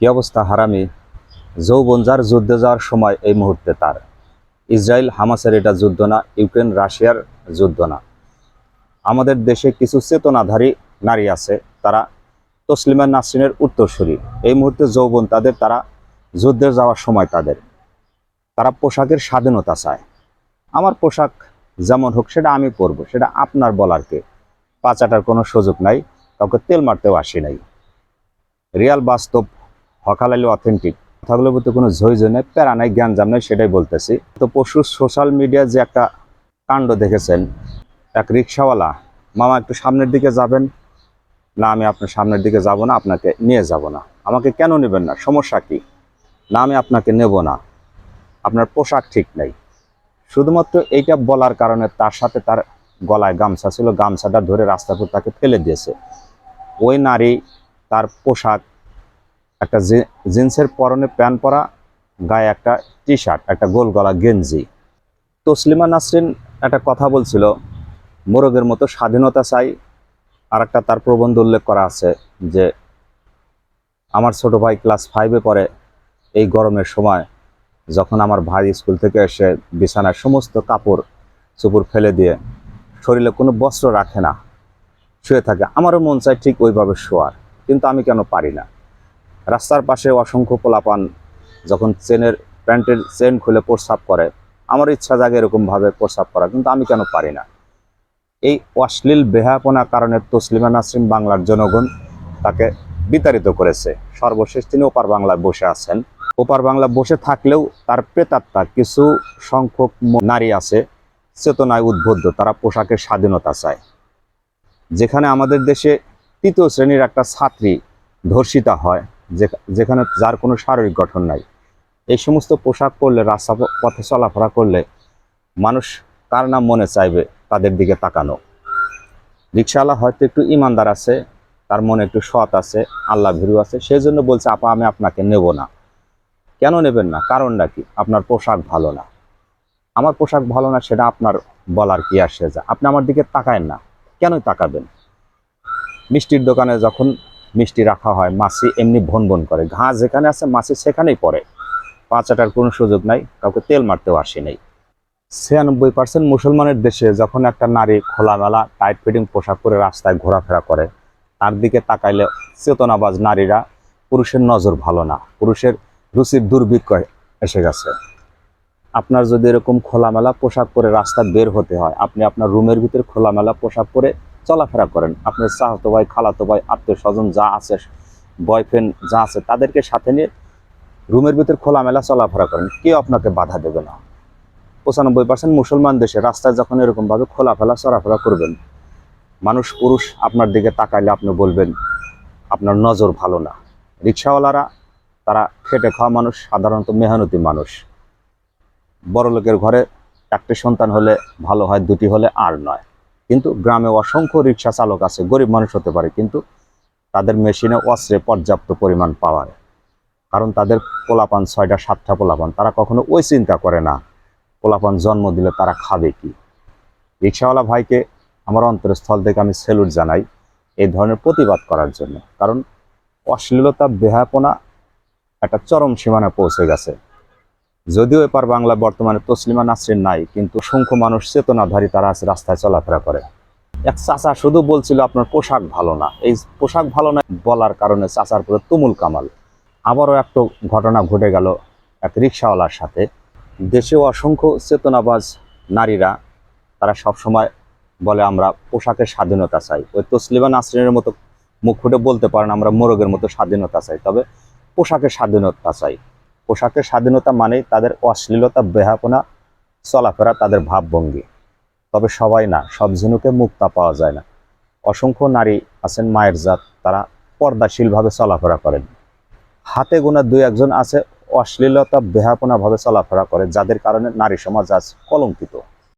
কি অবস্থা হারামি! যৌবন যার যুদ্ধে যাওয়ার সময় এই মুহূর্তে তার। ইসরায়েল হামাসের এটা যুদ্ধ না, ইউক্রেন রাশিয়ার যুদ্ধ না। আমাদের দেশে কিছু চেতনাধারী নারী আছে, তারা তসলিমা নাসরিনের উত্তরসূরি। এই মুহূর্তে যৌবন তাদের, তারা যুদ্ধে যাওয়ার সময় তাদের। তারা পোশাকের স্বাধীনতা চায়। আমার পোশাক যেমন হোক সেটা আমি পরবো, সেটা আপনার বলার কে? পাচাটার কোনো সুযোগ নাই, কাউকে তেল মারতেও আসি নাই। রিয়াল, বাস্তব, হকালালি, অথেন্টিক কথাগুলোর প্রতি কোনো ঝই নাই, প্যারা নাই, জ্ঞানজাম নাই, সেটাই বলতেছি। তো পরশু সোশ্যাল মিডিয়ায় যে একটা কাণ্ড দেখেছেন, এক রিক্সাওয়ালা, মামা একটু সামনের দিকে যাবেন না? আমি আপনার সামনের দিকে যাব না, আপনাকে নিয়ে যাব না। আমাকে কেন নেবেন না? সমস্যা কি? না, আমি আপনাকে নেব না, আপনার পোশাক ঠিক নেই। শুধুমাত্র এইটা বলার কারণে তার সাথে তার গলায় গামছা ছিল, গামছাটা ধরে রাস্তার উপর তাকে ফেলে দিয়েছে। ওই নারী, তার পোশাক একটা জিন্সের পরনে প্যান্ট পরা, গায়ে একটা টি শার্ট, একটা গোল গলা গেঞ্জি। তসলিমা নাসরিন একটা কথা বলছিল, মোরগের মতো স্বাধীনতা চাই। আর একটা তার প্রবন্ধ উল্লেখ করা আছে যে আমার ছোট ভাই ক্লাস 5-এ পড়ে, এই গরমের সময় যখন আমার ভাই স্কুল থেকে এসে বিছানায় সমস্ত কাপড় চোপড় ফেলে দিয়ে শরীরে কোনো বস্ত্র রাখে না, শুয়ে থাকে, আমারও মন চায় ঠিক ওইভাবে শোয়ার, কিন্তু আমি কেন পারি না। রাস্তার পাশে অসংখ্য পোলাপান যখন প্যান্টের চেন খুলে প্রস্রাব করে, আমার ইচ্ছা জাগে এরকমভাবে প্রস্রাব করা, কিন্তু আমি কেন পারি না। এই অশ্লীল বেহায়াপনার কারণে তসলিমা নাসরিন বাংলার জনগণ তাকে বিতাড়িত করেছে। সর্বশেষ তিনি ওপার বাংলায় বসে আছেন। ওপার বাংলা বসে থাকলেও তার প্রেতাত্মা কিছু সংখ্যক নারী আছে চেতনায় উদ্বুদ্ধ, তারা পোশাকের স্বাধীনতা চায়। যেখানে আমাদের দেশে তৃতীয় শ্রেণীর একটা ছাত্রী ধর্ষিতা হয়, যেখানে যার কোনো শারীরিক গঠন নাই, এই সমস্ত পোশাক পরলে, রাস্তা পথে চলাফেরা করলে মানুষ কার নাম মনে চাইবে তাদের দিকে তাকানো? রিক্সাওয়ালা হয়তো একটু ইমানদার আছে, তার মনে একটু সৎ আছে, আল্লাহ ভীরু আছে, সেই জন্য বলছে আপা আমি আপনাকে নেব না। কেন নেবেন না? কারণটা কি? আপনার পোশাক ভালো না। আমার পোশাক ভালো না সেটা আপনার বলার কি আসে যায়? আপনি আমার দিকে তাকায়েন না, কেনই তাকাবেন? মিষ্টির দোকানে যখন মিষ্টি রাখা হয়, মাছি এমনি ভন ভন করে, ঘা যেখানে আছে মাছি সেখানেই পড়ে। পাচাটার কোনো সুযোগ নাই, কাউকে তেল মারতেও আসি নাই। 96% মুসলমানের দেশে যখন একটা নারী খোলামেলা টাইট ফিটিং পোশাক পরে রাস্তায় ঘোরাফেরা করে, তার দিকে তাকাইলে চেতনাবাজ নারীরা, পুরুষের নজর ভালো না, পুরুষের রুচির দুর্ভিক্ষ এসে গেছে। আপনার যদি এরকম খোলামেলা পোশাক পরে রাস্তা বের হতে হয়, আপনি আপনার রুমের ভিতরে খোলামেলা পোশাক পরে চলাফেরা করেন। আপনার চাচাতো ভাই, খালাতো ভাই, আত্মীয় স্বজন যা আছে, বয়ফ্রেন্ড যা আছে, তাদেরকে সাথে নিয়ে রুমের ভিতরে খোলামেলা চলাফেরা করেন, কেউ আপনাকে বাধা দেবে না। 95% মুসলমান দেশে রাস্তায় যখন এরকমভাবে খোলাফেলা চলাফেরা করবেন, মানুষ পুরুষ আপনার দিকে তাকাইলে আপনি বলবেন আপনার নজর ভালো না। রিক্সাওয়ালারা তারা খেটে খাওয়া মানুষ, সাধারণত মেহনতি মানুষ। বড় লোকের ঘরে একটি সন্তান হলে ভালো হয়, দুটি হলে আর নয়। কিন্তু গ্রামে অসংখ্য রিক্সা চালক আছে, গরিব মানুষ হতে পারে, কিন্তু তাদের মেশিনে অস্ত্রে পর্যাপ্ত পরিমাণ পাওয়ার, কারণ তাদের পোলাপান 6টা 7টা পোলাপান, তারা কখনো ওই চিন্তা করে না পোলাপান জন্ম দিলে তারা খাবে কি। রিক্সাওয়ালা ভাইকে আমার অন্তরস্থল থেকে আমি স্যালুট জানাই এই ধরনের প্রতিবাদ করার জন্য, কারণ অশ্লীলতা, বেহায়াপনা একটা চরম সীমানায় পৌঁছে গেছে। যদিও এপার বাংলা বর্তমানে তসলিমা নাসরিন নাই, কিন্তু অসংখ্য মানুষ চেতনাধারী তারা আছে, রাস্তায় চলাফেরা করে। এক চাচা শুধু বলছিল আপনার পোশাক ভালো না, এই পোশাক ভালো না বলার কারণে চাচার পুরো তুমুল কামাল। আবারও একটা ঘটনা ঘটে গেল এক রিক্সাওয়ালার সাথে। দেশেও অসংখ্য চেতনাবাজ নারীরা, তারা সবসময় বলে আমরা পোশাকের স্বাধীনতা চাই। ওই তসলিমা নাসরিনের মতো মুখ ফুটে বলতে পারেন আমরা মোরগের মতো স্বাধীনতা চাই, তবে পোশাকের স্বাধীনতা চাই। পোশাকের স্বাধীনতা মানেই তাদের অশ্লীলতা, বেহাপনা, চলাফেরা, তাদের ভাবভঙ্গি। তবে সবাই না, সব ঝিনুকে মুক্তা পাওয়া যায় না। অসংখ্য নারী আছেন মায়ের জাত, তারা পর্দাশীলভাবে চলাফেরা করেন। হাতে গোনা 2-1 জন আছে অশ্লীলতা, বেহাপনা ভাবে চলাফেরা করে, যাদের কারণে নারী সমাজ আজ কলঙ্কিত।